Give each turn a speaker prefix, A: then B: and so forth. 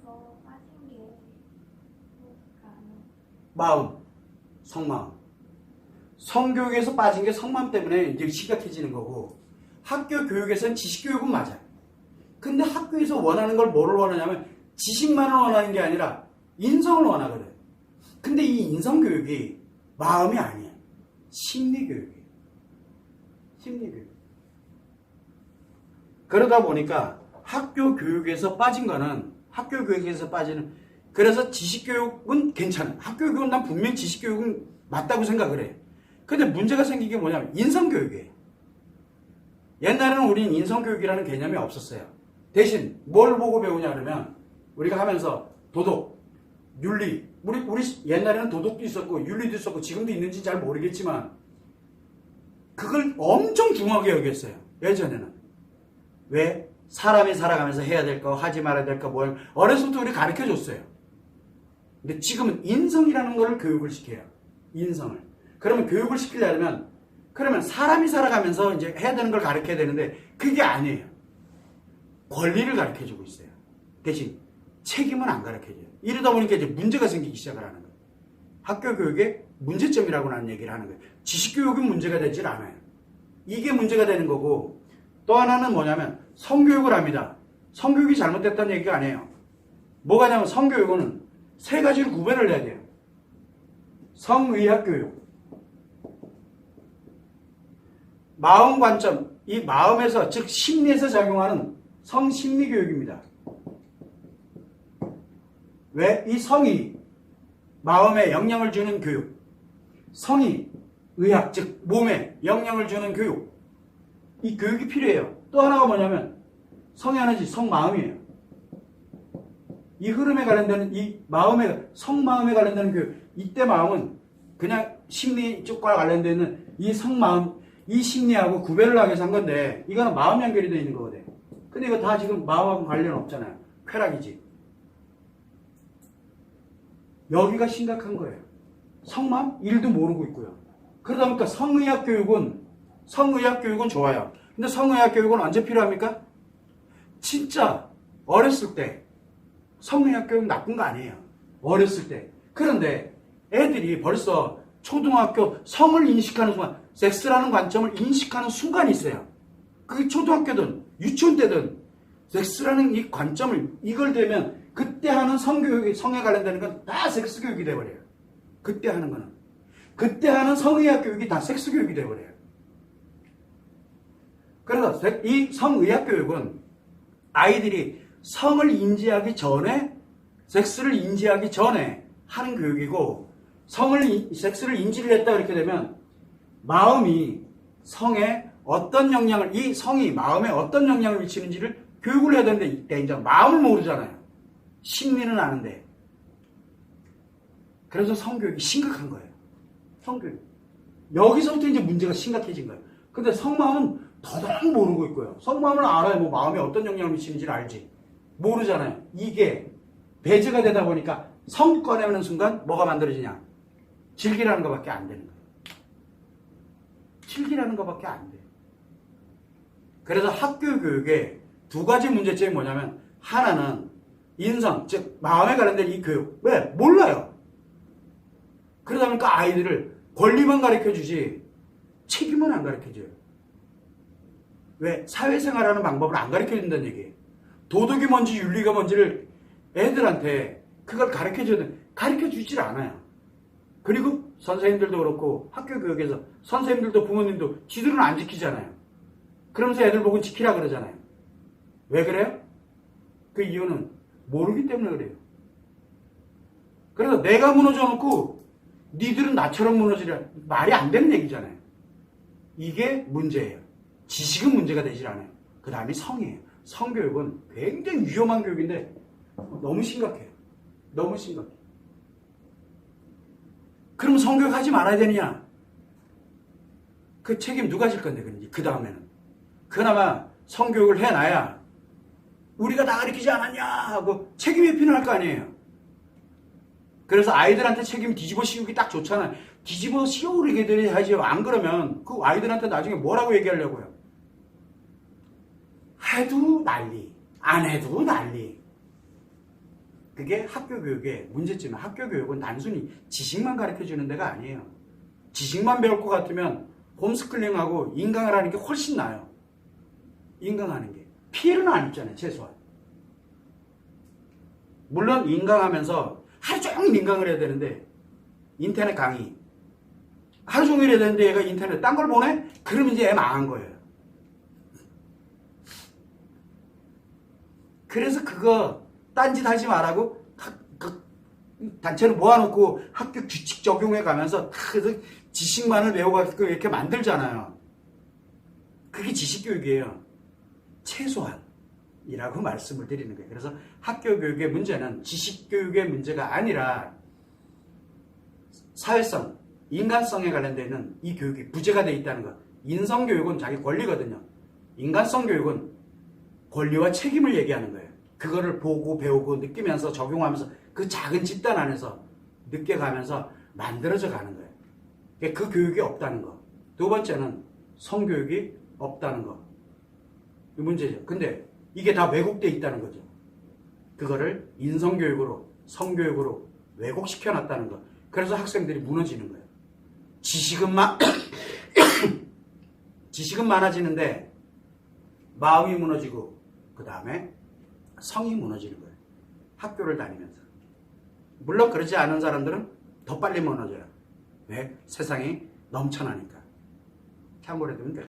A: 성교육에서 빠진 게 뭘까요?
B: 마음, 성마음. 성교육에서 빠진 게 성마음 때문에 이제 심각해지는 거고, 학교 교육에서는 지식교육은 맞아요. 근데 학교에서 원하는 걸 뭐를 원하냐면 지식만을 원하는 게 아니라 인성을 원하거든. 근데 이 인성교육이 마음이 아니야. 심리교육이에요. 심리교육. 그러다 보니까 학교 교육에서 빠진 거는 학교 교육에서 빠지는, 그래서 지식교육은 괜찮아. 학교 교육은 난 분명히 지식교육은 맞다고 생각을 해. 근데 문제가 생긴 게 뭐냐면 인성교육이에요. 옛날에는 우리는 인성교육이라는 개념이 없었어요. 대신 뭘 보고 배우냐 그러면 우리가 하면서 도덕, 윤리, 우리 옛날에는 도덕도 있었고 윤리도 있었고 지금도 있는지 잘 모르겠지만 그걸 엄청 중요하게 여겼어요. 예전에는. 왜? 사람이 살아가면서 해야 될 거, 하지 말아야 될 거, 뭘 어려서부터 우리 가르쳐줬어요. 근데 지금은 인성이라는 거를 교육을 시켜요. 인성을. 그러면 교육을 시키려면 그러면 사람이 살아가면서 이제 해야 되는 걸 가르쳐야 되는데 그게 아니에요. 권리를 가르쳐주고 있어요. 대신 책임은 안 가르쳐줘요. 이러다 보니까 이제 문제가 생기기 시작을 하는 거예요. 학교 교육의 문제점이라고 나는 얘기를 하는 거예요. 지식교육은 문제가 되질 않아요. 이게 문제가 되는 거고, 또 하나는 뭐냐면 성교육을 합니다. 성교육이 잘못됐다는 얘기가 아니에요. 뭐가 냐면 성교육은 세 가지로 구별을 해야 돼요. 성의학교육, 마음 관점, 이 마음에서 즉 심리에서 작용하는 성심리교육입니다. 왜? 이 성이 마음에 영향을 주는 교육, 성이 의학 즉 몸에 영향을 주는 교육, 이 교육이 필요해요. 또 하나가 뭐냐면 성이 하나지 성마음이에요. 이 흐름에 관련되는 이 마음에 성마음에 관련되는 교육, 이때 마음은 그냥 심리 쪽과 관련되는 이 성마음, 이 심리하고 구별을 하기 위해서 한 건데 이거는 마음 연결이 되어 있는 거거든. 근데 이거 다 지금 마음하고 관련 없잖아요. 쾌락이지. 여기가 심각한 거예요. 성마음? 일도 모르고 있고요. 그러다 보니까 성의학 교육은 좋아요. 근데 성의학 교육은 언제 필요합니까? 진짜 어렸을 때. 성의학 교육 나쁜 거 아니에요. 어렸을 때. 그런데 애들이 벌써 초등학교 성을 인식하는 순간, 섹스라는 관점을 인식하는 순간이 있어요. 그게 초등학교든 유치원 때든 섹스라는 이 관점을 이걸 되면 그때 하는 성교육이, 성에 관련되는 건 다 섹스 교육이 돼버려요. 그때 하는 거는. 그때 하는 성의학 교육이 다 섹스 교육이 돼버려요. 그래서 이 성의학 교육은 아이들이 성을 인지하기 전에, 섹스를 인지하기 전에 하는 교육이고, 섹스를 인지를 했다 그렇게 되면 마음이 성에 어떤 영향을, 이 성이 마음에 어떤 영향을 미치는지를 교육을 해야 되는데 이때 이제 마음을 모르잖아요. 심리는 아는데. 그래서 성교육이 심각한 거예요. 성교육. 여기서부터 이제 문제가 심각해진 거예요. 근데 성마음은 더더욱 모르고 있고요. 성마음을 알아야 뭐 마음에 어떤 영향을 미치는지를 알지. 모르잖아요. 이게 배제가 되다 보니까 성 꺼내는 순간 뭐가 만들어지냐? 질기라는 것밖에 안 되는 거예요. 질기라는 것밖에 안 돼요. 그래서 학교 교육에 두 가지 문제점이 뭐냐면, 하나는 인성, 즉 마음에 관련된 이 교육. 왜? 몰라요. 그러다 보니까 아이들을 권리만 가르쳐주지 책임은 안 가르쳐줘요. 왜? 사회생활하는 방법을 안 가르쳐준다는 얘기예요. 도덕이 뭔지 윤리가 뭔지를 애들한테 그걸 가르쳐줘야 돼. 가르쳐주질 않아요. 그리고 선생님들도 그렇고 학교 교육에서 선생님들도 부모님도 지들은 안 지키잖아요. 그러면서 애들 보고 지키라 그러잖아요. 왜 그래요? 그 이유는 모르기 때문에 그래요. 그래서 내가 무너져 놓고 니들은 나처럼 무너지려, 말이 안 되는 얘기잖아요. 이게 문제예요. 지식은 문제가 되질 않아요. 그 다음이 성이에요. 성교육은 굉장히 위험한 교육인데 너무 심각해요. 너무 심각해요. 그럼 성교육 하지 말아야 되느냐? 그 책임 누가 질 건데, 그 다음에는. 그나마 성교육을 해놔야 우리가 다 가르치지 않았냐 하고 책임 회피는 할 거 아니에요. 그래서 아이들한테 책임 뒤집어 씌우기 딱 좋잖아요. 뒤집어 씌우게 하죠. 안 그러면 그 아이들한테 나중에 뭐라고 얘기하려고요? 해도 난리, 안 해도 난리. 그게 학교 교육의 문제점이에요. 학교 교육은 단순히 지식만 가르쳐주는 데가 아니에요. 지식만 배울 것 같으면 홈스쿨링하고 인강을 하는 게 훨씬 나아요. 인강하는 게. 피해는 안 입잖아요. 최소한. 물론 인강하면서 하루 종일 인강을 해야 되는데 인터넷 강의 하루 종일 해야 되는데 얘가 인터넷 딴 걸 보내? 그러면 이제 애 망한 거예요. 그래서 그거 딴짓 하지 말라고 단체를 모아놓고 학교 규칙 적용해 가면서 지식만을 배워가지고 이렇게 만들잖아요. 그게 지식교육이에요. 최소한이라고 말씀을 드리는 거예요. 그래서 학교 교육의 문제는 지식교육의 문제가 아니라 사회성, 인간성에 관련되어 있는 이 교육이 부재가 되어 있다는 것. 인성교육은 자기 권리거든요. 인간성 교육은 권리와 책임을 얘기하는 거예요. 그거를 보고 배우고 느끼면서 적용하면서 그 작은 집단 안에서 느껴가면서 만들어져 가는 거예요. 그 교육이 없다는 거. 두 번째는 성교육이 없다는 거. 이 문제죠. 근데 이게 다 왜곡되어 있다는 거죠. 그거를 인성교육으로 성교육으로 왜곡시켜놨다는 거. 그래서 학생들이 무너지는 거예요. 지식은 많아지는데 마음이 무너지고 그 다음에 성이 무너지는 거예요. 학교를 다니면서. 물론 그러지 않은 사람들은 더 빨리 무너져요. 왜? 세상이 넘쳐나니까. 참고로 해두면 돼요.